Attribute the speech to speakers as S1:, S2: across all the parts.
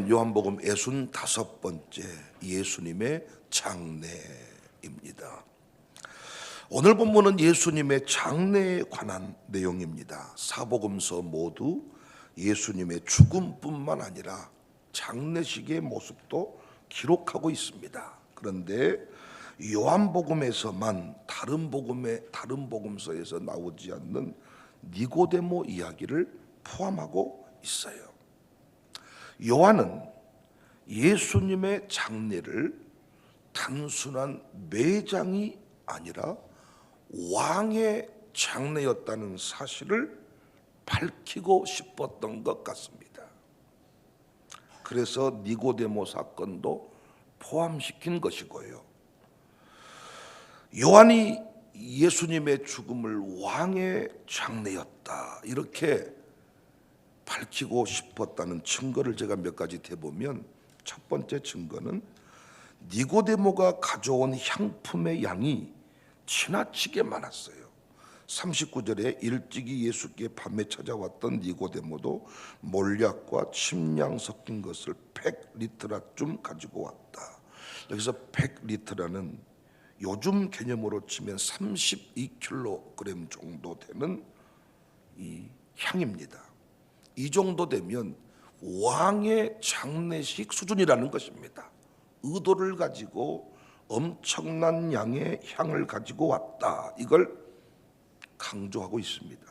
S1: 오늘은 요한복음 65번째 예수님의 장례입니다. 오늘 본문은 예수님의 장례에 관한 내용입니다. 사복음서 모두 예수님의 죽음뿐만 아니라 장례식의 모습도 기록하고 있습니다. 그런데 요한복음에서만 다른 복음서에서 나오지 않는 니고데모 이야기를 포함하고 있어요. 요한은 예수님의 장례를 단순한 매장이 아니라 왕의 장례였다는 사실을 밝히고 싶었던 것 같습니다. 그래서 니고데모 사건도 포함시킨 것이고요. 요한이 예수님의 죽음을 왕의 장례였다 이렇게 밝히고 싶었다는 증거를 제가 몇 가지 대보면, 첫 번째 증거는 니고데모가 가져온 향품의 양이 지나치게 많았어요. 39절에 일찍이 예수께 밤에 찾아왔던 니고데모도 몰약과 침량 섞인 것을 100리트라쯤 가지고 왔다. 여기서 100리트라는 요즘 개념으로 치면 32kg 정도 되는 이 향입니다. 이 정도 되면 왕의 장례식 수준이라는 것입니다. 의도를 가지고 엄청난 양의 향을 가지고 왔다, 이걸 강조하고 있습니다.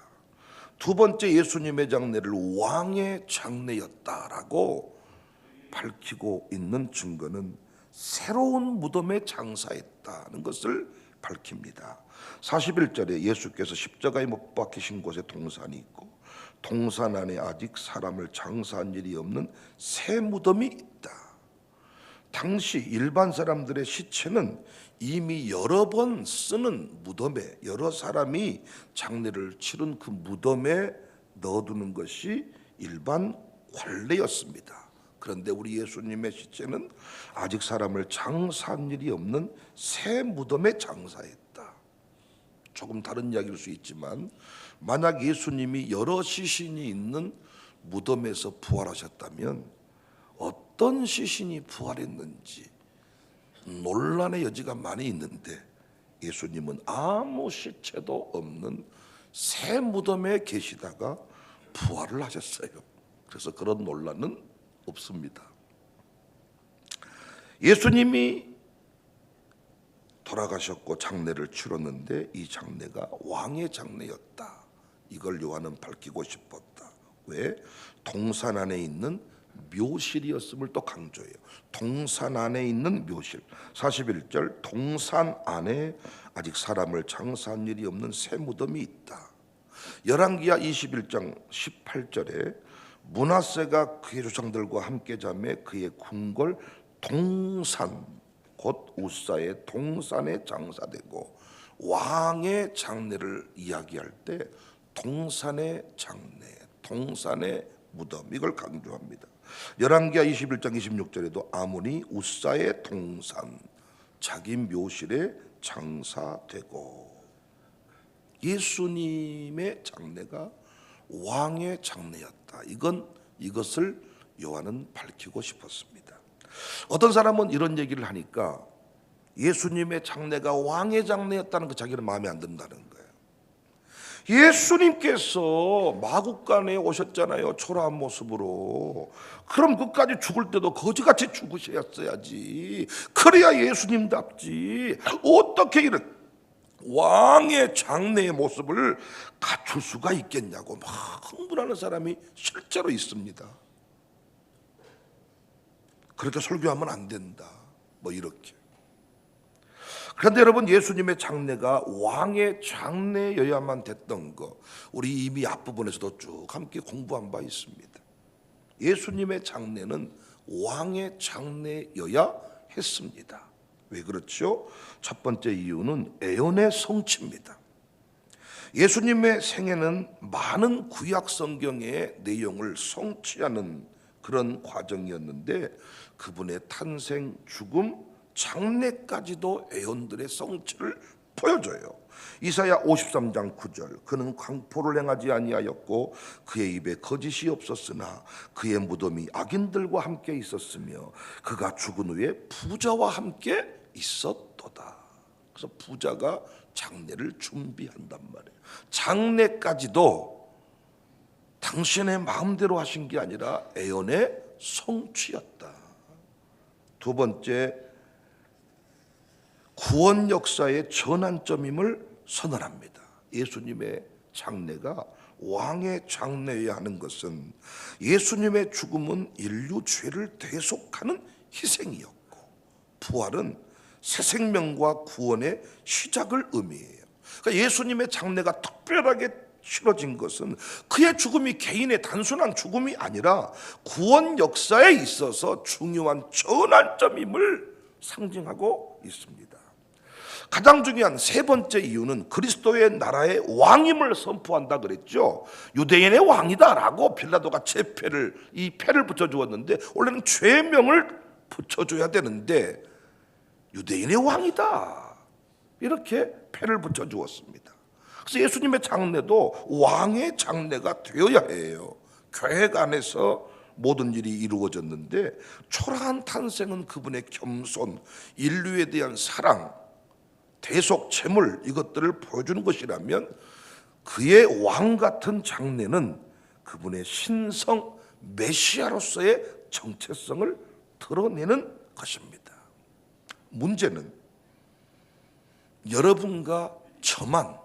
S1: 두 번째, 예수님의 장례를 왕의 장례였다라고 밝히고 있는 증거는 새로운 무덤에 장사했다는 것을 밝힙니다. 41절에 예수께서 십자가에 못 박히신 곳에 동산이 있고 동산 안에 아직 사람을 장사한 일이 없는 새 무덤이 있다. 당시 일반 사람들의 시체는 이미 여러 번 쓰는 무덤에, 여러 사람이 장례를 치른 그 무덤에 넣어두는 것이 일반 관례였습니다. 그런데 우리 예수님의 시체는 아직 사람을 장사한 일이 없는 새 무덤에 장사했다. 조금 다른 이야기일 수 있지만, 만약 예수님이 여러 시신이 있는 무덤에서 부활하셨다면 어떤 시신이 부활했는지 논란의 여지가 많이 있는데, 예수님은 아무 시체도 없는 새 무덤에 계시다가 부활을 하셨어요. 그래서 그런 논란은 없습니다. 예수님이 돌아가셨고 장례를 치렀는데 이 장례가 왕의 장례였다. 이걸 요한은 밝히고 싶었다. 왜? 동산 안에 있는 묘실이었음을 또 강조해요. 동산 안에 있는 묘실. 41절, 동산 안에 아직 사람을 장사한 일이 없는 새 무덤이 있다. 열왕기하 21장 18절에 므낫세가 그의 조상들과 함께 자매 그의 궁궐 동산, 곧 우사의 동산에 장사되고, 왕의 장례를 이야기할 때 동산의 장례, 동산의 무덤, 이걸 강조합니다. 열왕기하 21장 26절에도 아문이 우사의 동산, 자기 묘실에 장사되고, 예수님의 장례가 왕의 장례였다. 이것을 요한은 밝히고 싶었습니다. 어떤 사람은 이런 얘기를 하니까 예수님의 장례가 왕의 장례였다는 거 자기는 마음에 안 든다는 거예요. 예수님께서 마국간에 오셨잖아요, 초라한 모습으로. 그럼 끝까지 죽을 때도 거지같이 죽으셨어야지. 그래야 예수님답지. 어떻게 이런 왕의 장례의 모습을 갖출 수가 있겠냐고 막 흥분하는 사람이 실제로 있습니다. 그렇게 설교하면 안 된다, 뭐 이렇게. 그런데 여러분, 예수님의 장례가 왕의 장례여야만 됐던 거, 우리 이미 앞부분에서도 쭉 함께 공부한 바 있습니다. 예수님의 장례는 왕의 장례여야 했습니다. 왜 그렇죠? 첫 번째 이유는 애언의 성취입니다. 예수님의 생애는 많은 구약 성경의 내용을 성취하는 그런 과정이었는데, 그분의 탄생, 죽음, 장례까지도 애언들의 성취를 보여줘요. 이사야 53장 9절, 그는 광포를 행하지 아니하였고 그의 입에 거짓이 없었으나 그의 무덤이 악인들과 함께 있었으며 그가 죽은 후에 부자와 함께 있었도다. 그래서 부자가 장례를 준비한단 말이에요. 장례까지도 당신의 마음대로 하신 게 아니라 애언의 성취였다. 두 번째, 구원 역사의 전환점임을 선언합니다. 예수님의 장례가 왕의 장례여야 하는 것은 예수님의 죽음은 인류 죄를 대속하는 희생이었고 부활은 새 생명과 구원의 시작을 의미해요. 그러니까 예수님의 장례가 특별하게 치러진 것은 그의 죽음이 개인의 단순한 죽음이 아니라 구원 역사에 있어서 중요한 전환점임을 상징하고 있습니다. 가장 중요한 세 번째 이유는 그리스도의 나라의 왕임을 선포한다 그랬죠. 유대인의 왕이다라고 빌라도가 이 패를 붙여주었는데 원래는 죄명을 붙여줘야 되는데 유대인의 왕이다 이렇게 패를 붙여주었습니다. 그래서 예수님의 장례도 왕의 장례가 되어야 해요. 계획 안에서 모든 일이 이루어졌는데 초라한 탄생은 그분의 겸손, 인류에 대한 사랑, 대속, 재물 이것들을 보여주는 것이라면 그의 왕 같은 장례는 그분의 신성 메시아로서의 정체성을 드러내는 것입니다. 문제는 여러분과 저만,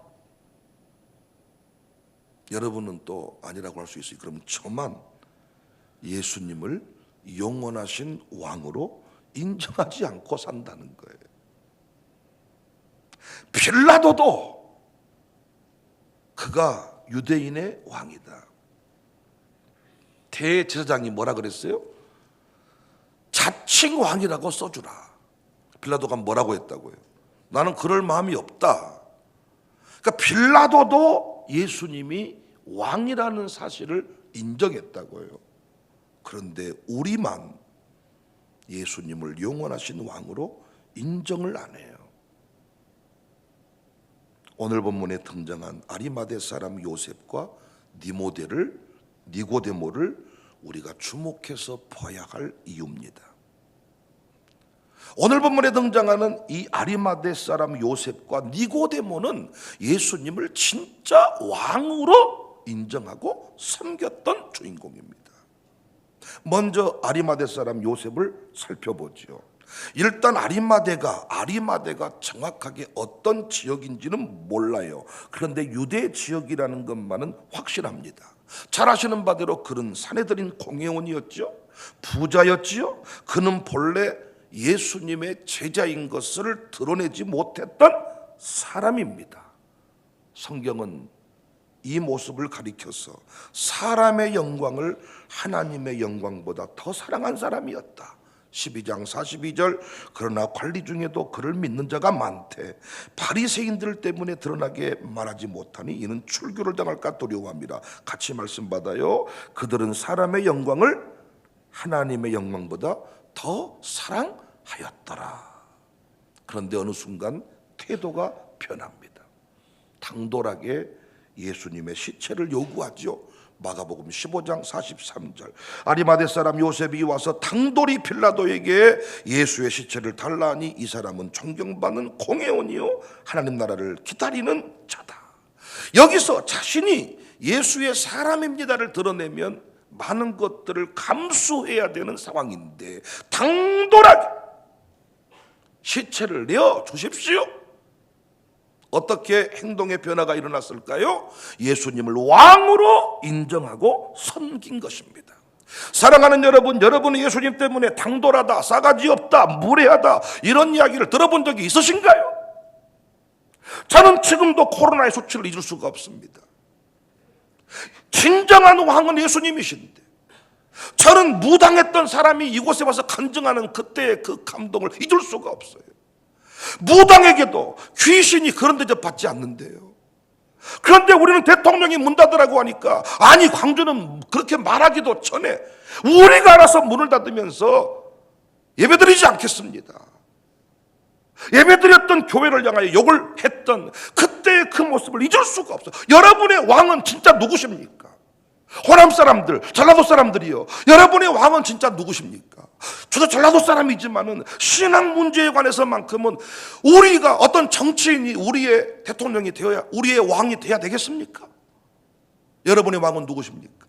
S1: 여러분은 또 아니라고 할 수 있어요. 그럼 저만 예수님을 영원하신 왕으로 인정하지 않고 산다는 거예요. 빌라도도 그가 유대인의 왕이다. 대제사장이 뭐라 그랬어요? 자칭 왕이라고 써주라. 빌라도가 뭐라고 했다고요? 나는 그럴 마음이 없다. 그러니까 빌라도도 예수님이 왕이라는 사실을 인정했다고요. 그런데 우리만 예수님을 영원하신 왕으로 인정을 안 해요. 오늘 본문에 등장한 아리마대 사람 요셉과 니고데모를 우리가 주목해서 봐야 할 이유입니다. 오늘 본문에 등장하는 이 아리마대 사람 요셉과 니고데모는 예수님을 진짜 왕으로 인정하고 섬겼던 주인공입니다. 먼저 아리마대 사람 요셉을 살펴보죠. 일단 아리마대가 정확하게 어떤 지역인지는 몰라요. 그런데 유대 지역이라는 것만은 확실합니다. 잘 아시는 바대로 그는 사내들인 공회원이었죠. 부자였지요. 그는 본래 예수님의 제자인 것을 드러내지 못했던 사람입니다. 성경은 이 모습을 가리켜서 사람의 영광을 하나님의 영광보다 더 사랑한 사람이었다. 12장 42절, 그러나 관리 중에도 그를 믿는 자가 많대 바리새인들 때문에 드러나게 말하지 못하니 이는 출교를 당할까 두려워합니다. 같이 말씀 받아요. 그들은 사람의 영광을 하나님의 영광보다 더 사랑하였더라. 그런데 어느 순간 태도가 변합니다. 당돌하게 예수님의 시체를 요구하죠. 마가복음 15장 43절, 아리마대 사람 요셉이 와서 당돌이 빌라도에게 예수의 시체를 달라하니 이 사람은 존경받는 공회원이요 하나님 나라를 기다리는 자다. 여기서 자신이 예수의 사람입니다를 드러내면 많은 것들을 감수해야 되는 상황인데 당돌하게 시체를 내어 주십시오. 어떻게 행동의 변화가 일어났을까요? 예수님을 왕으로 인정하고 섬긴 것입니다. 사랑하는 여러분, 여러분은 예수님 때문에 당돌하다, 싸가지 없다, 무례하다 이런 이야기를 들어본 적이 있으신가요? 저는 지금도 코로나의 수치를 잊을 수가 없습니다. 진정한 왕은 예수님이신데 저는 무당했던 사람이 이곳에 와서 간증하는 그때의 그 감동을 잊을 수가 없어요. 무당에게도 귀신이 그런 대접 받지 않는데요. 그런데 우리는 대통령이 문 닫으라고 하니까 아니 광주는 그렇게 말하기도 전에 우리가 알아서 문을 닫으면서 예배드리지 않겠습니다. 예배드렸던 교회를 향하여 욕을 했던 그때의 그 모습을 잊을 수가 없어요. 여러분의 왕은 진짜 누구십니까? 호남 사람들, 전라도 사람들이요, 여러분의 왕은 진짜 누구십니까? 저도 전라도 사람이지만은 신앙 문제에 관해서만큼은 우리가 어떤 정치인이 우리의 대통령이 되어야, 우리의 왕이 돼야 되겠습니까? 여러분의 왕은 누구십니까?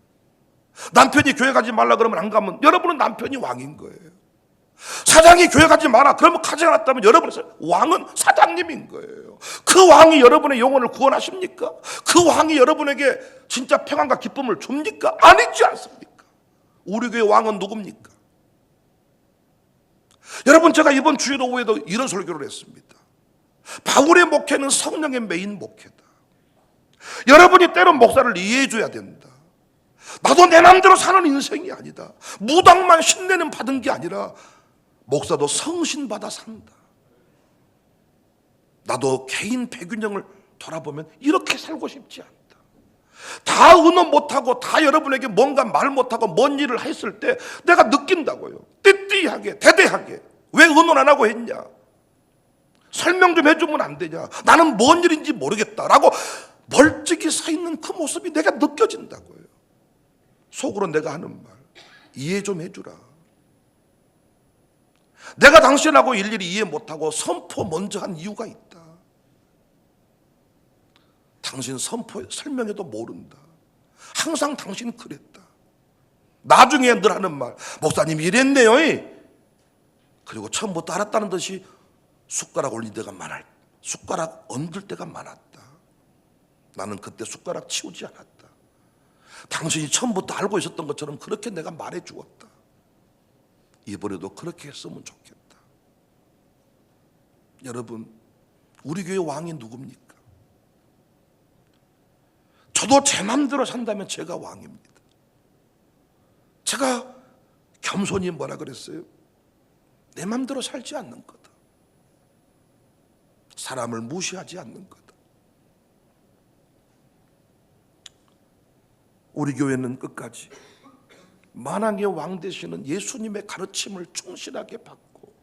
S1: 남편이 교회 가지 말라 그러면 안 가면 여러분은 남편이 왕인 거예요. 사장이 교회 가지 마라 그러면 가지 않았다면 여러분의 왕은 사장님인 거예요. 그 왕이 여러분의 영혼을 구원하십니까? 그 왕이 여러분에게 진짜 평안과 기쁨을 줍니까? 아니지 않습니까? 우리 교회 왕은 누굽니까? 여러분, 제가 이번 주일 오후에도 이런 설교를 했습니다. 바울의 목회는 성령의 메인 목회다. 여러분이 때론 목사를 이해해 줘야 된다. 나도 내 마음대로 사는 인생이 아니다. 무당만 신내는 받은 게 아니라 목사도 성신 받아 산다. 나도 개인 배균형을 돌아보면 이렇게 살고 싶지 않다. 다 의논 못하고 다 여러분에게 뭔가 말 못하고 뭔 일을 했을 때 내가 느낀다고요. 띠띠하게 대대하게 왜 의논 안 하고 했냐, 설명 좀 해주면 안 되냐, 나는 뭔 일인지 모르겠다라고 멀찍이 서 있는 그 모습이 내가 느껴진다고요. 속으로 내가 하는 말, 이해 좀 해주라. 내가 당신하고 일일이 이해 못하고 선포 먼저 한 이유가 있다. 당신 선포 설명해도 모른다. 항상 당신 그랬다. 나중에 늘 하는 말, 목사님이 이랬네요. 그리고 처음부터 알았다는 듯이 숟가락 올릴 때가 많았다. 숟가락 얹을 때가 많았다. 나는 그때 숟가락 치우지 않았다. 당신이 처음부터 알고 있었던 것처럼 그렇게 내가 말해 주었다. 이번에도 그렇게 했으면 좋겠다. 여러분, 우리 교회 왕이 누굽니까? 저도 제 마음대로 산다면 제가 왕입니다. 제가 겸손히 뭐라 그랬어요? 내 마음대로 살지 않는 거다. 사람을 무시하지 않는 거다. 우리 교회는 끝까지 만왕의 왕 되시는 예수님의 가르침을 충실하게 받고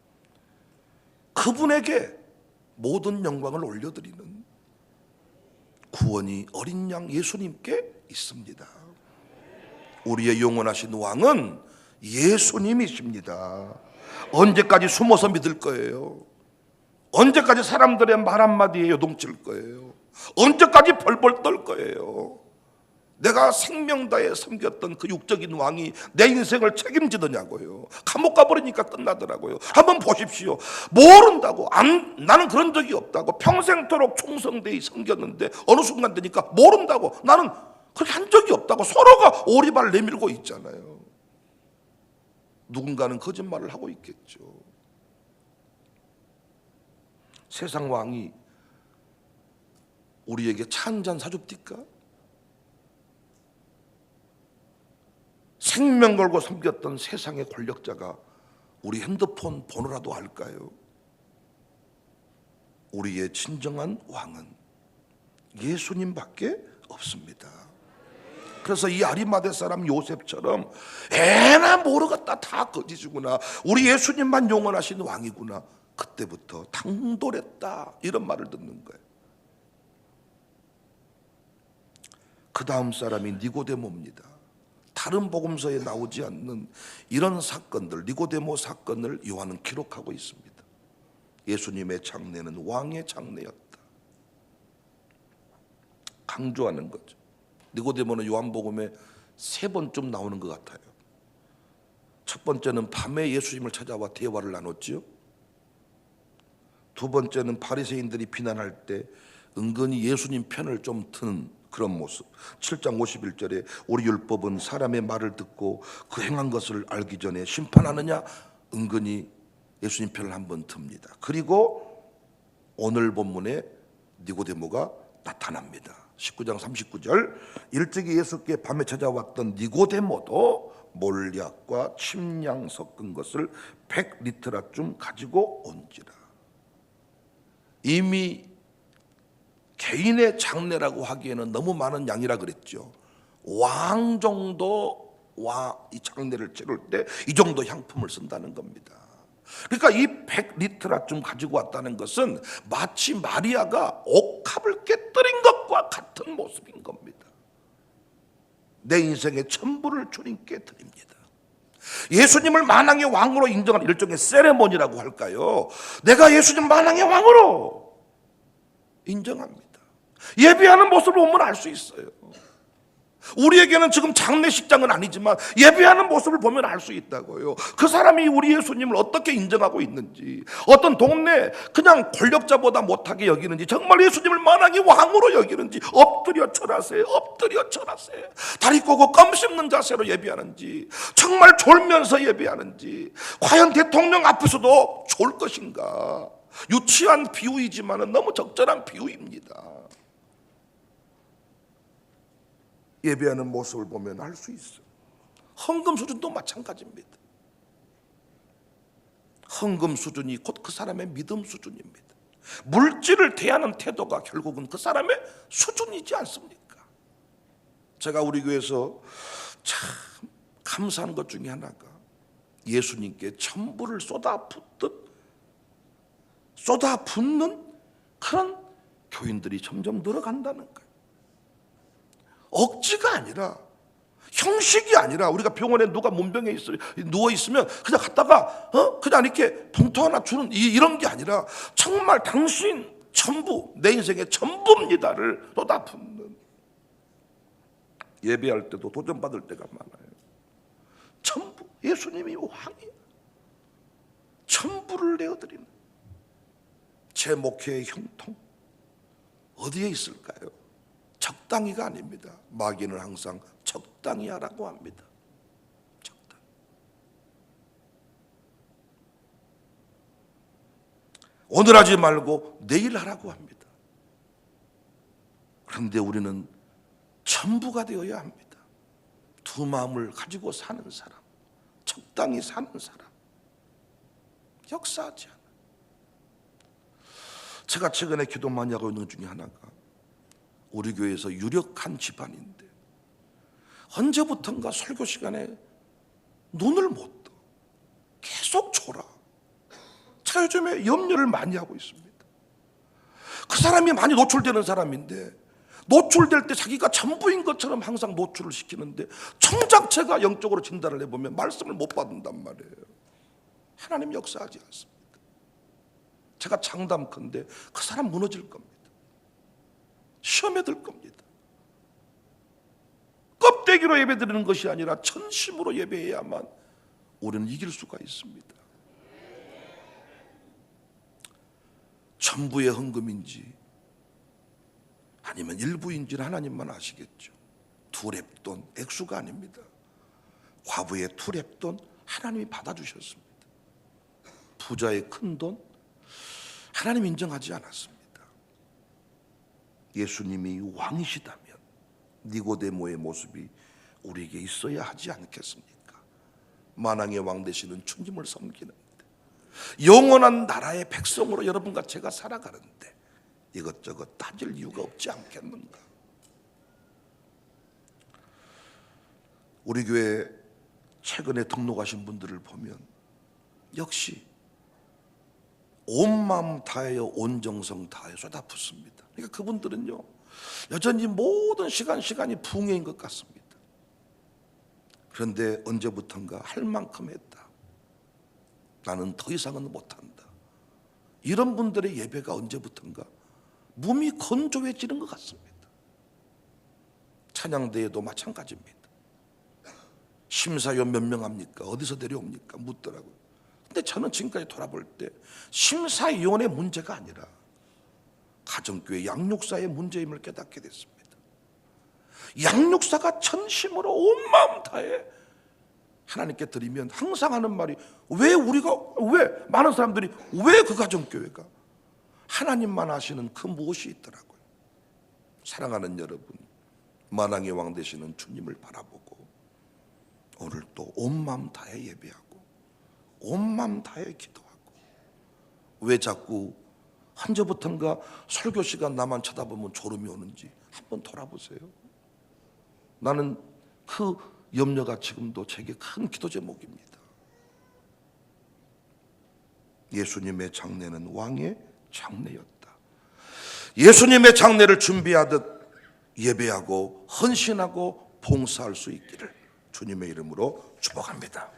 S1: 그분에게 모든 영광을 올려드리는 구원이 어린 양 예수님께 있습니다. 우리의 영원하신 왕은 예수님이십니다. 언제까지 숨어서 믿을 거예요? 언제까지 사람들의 말 한마디에 요동칠 거예요? 언제까지 벌벌 떨 거예요? 내가 생명 다해 섬겼던 그 육적인 왕이 내 인생을 책임지더냐고요. 감옥 가버리니까 끝나더라고요. 한번 보십시오. 모른다고, 나는 그런 적이 없다고 평생토록 충성되이 섬겼는데 어느 순간 되니까 모른다고, 나는 그렇게 한 적이 없다고 서로가 오리발 내밀고 있잖아요. 누군가는 거짓말을 하고 있겠죠. 세상 왕이 우리에게 차 한 잔 사줍니까? 생명 걸고 섬겼던 세상의 권력자가 우리 핸드폰 번호라도 알까요? 우리의 진정한 왕은 예수님밖에 없습니다. 그래서 이 아리마대 사람 요셉처럼 에나 모르겠다, 다 거짓이구나, 우리 예수님만 영원하신 왕이구나, 그때부터 당돌했다, 이런 말을 듣는 거예요. 그 다음 사람이 니고데모입니다. 다른 복음서에 나오지 않는 이런 사건들, 니고데모 사건을 요한은 기록하고 있습니다. 예수님의 장례는 왕의 장례였다. 강조하는 거죠. 니고데모는 요한복음에 3번쯤 나오는 것 같아요. 첫 번째는 밤에 예수님을 찾아와 대화를 나눴지요. 두 번째는 바리새인들이 비난할 때 은근히 예수님 편을 좀 드는 그런 모습. 7장 51절에 우리 율법은 사람의 말을 듣고 그 행한 것을 알기 전에 심판하느냐, 은근히 예수님 편을 한번 듭니다. 그리고 오늘 본문에 니고데모가 나타납니다. 19장 39절, 일찍이 예수께 밤에 찾아왔던 니고데모도 몰약과 침량 섞은 것을 100리트라쯤 가지고 온지라. 이미 개인의 장례라고 하기에는 너무 많은 양이라 그랬죠. 왕 정도 이 장례를 치를 때 이 정도 향품을 쓴다는 겁니다. 그러니까 이 100리터라쯤 가지고 왔다는 것은 마치 마리아가 옥합을 깨뜨린 것과 같은 모습인 겁니다. 내 인생의 전부를 주님께 드립니다. 예수님을 만왕의 왕으로 인정하는 일종의 세레모니라고 할까요? 내가 예수님 만왕의 왕으로 인정합니다. 예배하는 모습을 보면 알 수 있어요. 우리에게는 지금 장례식장은 아니지만 예배하는 모습을 보면 알 수 있다고요. 그 사람이 우리 예수님을 어떻게 인정하고 있는지, 어떤 동네 그냥 권력자보다 못하게 여기는지, 정말 예수님을 만왕의 왕으로 여기는지, 엎드려 절하세요. 엎드려 절하세요. 다리 꼬고 껌 씹는 자세로 예배하는지, 정말 졸면서 예배하는지, 과연 대통령 앞에서도 졸 것인가. 유치한 비유이지만 너무 적절한 비유입니다. 예배하는 모습을 보면 알 수 있어요. 헌금 수준도 마찬가지입니다. 헌금 수준이 곧 그 사람의 믿음 수준입니다. 물질을 대하는 태도가 결국은 그 사람의 수준이지 않습니까? 제가 우리 교회에서 참 감사한 것 중에 하나가 예수님께 전부를 쏟아붓는 그런 교인들이 점점 늘어간다는 거예요. 억지가 아니라, 형식이 아니라, 우리가 병원에 누가 문병에 누워 있으면 그냥 갔다가 그냥 이렇게 봉투 하나 주는 이런 게 아니라 정말 당신 전부, 내 인생의 전부입니다를 쏟아붓는, 예배할 때도 도전받을 때가 많아요. 전부, 예수님이 왕이에요. 전부를 내어드리는 제 목회의 형통 어디에 있을까요? 적당히가 아닙니다. 마귀는 항상 적당히 하라고 합니다. 적당히. 오늘 하지 말고 내일 하라고 합니다. 그런데 우리는 전부가 되어야 합니다. 두 마음을 가지고 사는 사람, 적당히 사는 사람, 역사하지 않아요. 제가 최근에 기도 많이 하고 있는 것 중에 하나가, 우리 교회에서 유력한 집안인데 언제부턴가 설교 시간에 눈을 못 떠. 계속 졸아. 제가 요즘에 염려를 많이 하고 있습니다. 그 사람이 많이 노출되는 사람인데, 노출될 때 자기가 전부인 것처럼 항상 노출을 시키는데, 정작 제가 영적으로 진단을 해보면 말씀을 못 받는단 말이에요. 하나님 역사하지 않습니다. 제가 장담컨대 그 사람 무너질 겁니다. 시험에 들 겁니다. 껍데기로 예배드리는 것이 아니라 전심으로 예배해야만 우리는 이길 수가 있습니다. 전부의 헌금인지 아니면 일부인지는 하나님만 아시겠죠. 두렙돈, 액수가 아닙니다. 과부의 두렙돈 하나님이 받아주셨습니다. 부자의 큰 돈 하나님 인정하지 않았습니다. 예수님이 왕이시다면 니고데모의 모습이 우리에게 있어야 하지 않겠습니까? 만왕의 왕 되시는 주님을 섬기는데, 영원한 나라의 백성으로 여러분과 제가 살아가는데 이것저것 따질 이유가 없지 않겠는가? 우리 교회 최근에 등록하신 분들을 보면 역시 온 마음 다하여 온 정성 다하여 쏟아붓습니다. 그러니까 그분들은요 여전히 모든 시간이 붕해인 것 같습니다. 그런데 언제부턴가 할 만큼 했다, 나는 더 이상은 못한다, 이런 분들의 예배가 언제부턴가 몸이 건조해지는 것 같습니다. 찬양대회도 마찬가지입니다. 심사위원 몇 명 합니까? 어디서 내려옵니까? 묻더라고요. 근데 저는 지금까지 돌아볼 때 심사위원의 문제가 아니라 가정교회 양육사의 문제임을 깨닫게 됐습니다. 양육사가 전심으로 온 마음 다해 하나님께 드리면 항상 하는 말이, 왜 많은 사람들이 왜 그 가정교회가, 하나님만 아시는 그 무엇이 있더라고요. 사랑하는 여러분, 만왕의 왕 되시는 주님을 바라보고 오늘 또 온 마음 다해 예배하고 온 마음 다해 기도하고, 왜 자꾸 언제부턴가 설교 시간 나만 쳐다보면 졸음이 오는지 한번 돌아보세요. 나는 그 염려가 지금도 제게 큰 기도 제목입니다. 예수님의 장례는 왕의 장례였다. 예수님의 장례를 준비하듯 예배하고 헌신하고 봉사할 수 있기를 주님의 이름으로 축복합니다.